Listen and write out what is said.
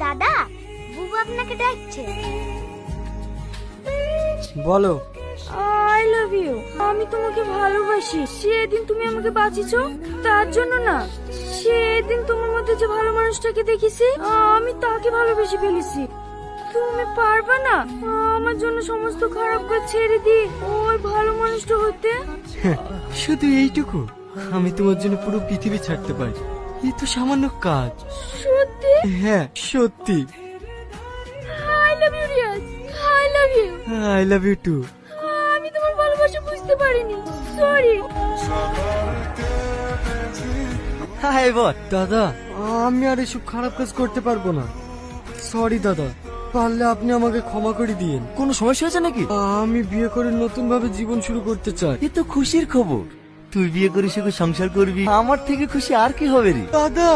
দাদা, বুবু আপনাকে ডাকছে। বলো। I love you. আমি তোমাকে ভালোবাসি। সেদিন তুমি আমাকে বাঁচিয়েছো, তার জন্য না, সেদিন তোমার মধ্যে যে ভালো মানুষটাকে দেখেছি, আমি তাকে ভালোবেসে ফেলেছি। তুমি পারবা না আমার জন্য সমস্ত খারাপ কাজ ছেড়ে দিয়ে ওই ভালো মানুষটা হতে? শুধু এইটুকু? আমি তোমার জন্য পুরো পৃথিবী ছাড়তে পারি। এই তো সামান্য কাজ। সত্যি? হ্যাঁ সত্যি। I love you Riaz. I love you. I love you too. আমি তোমার ভালোবাসা বুঝতে পারিনি, সরি। হাই বট। দাদা, আমি আর এসব খারাপ কাজ করতে পারবো না। সরি দাদা, পারলে আপনি আমাকে ক্ষমা করে দিয়েন। কোনো সমস্যা হয়েছে নাকি? আমি বিয়ে করে নতুন ভাবে জীবন শুরু করতে চাই। এ তো খুশির খবর। তুই বিয়ে করে সুখে সংসার করবি, আমার থেকে খুশি আর কি হবে রে? দাদা।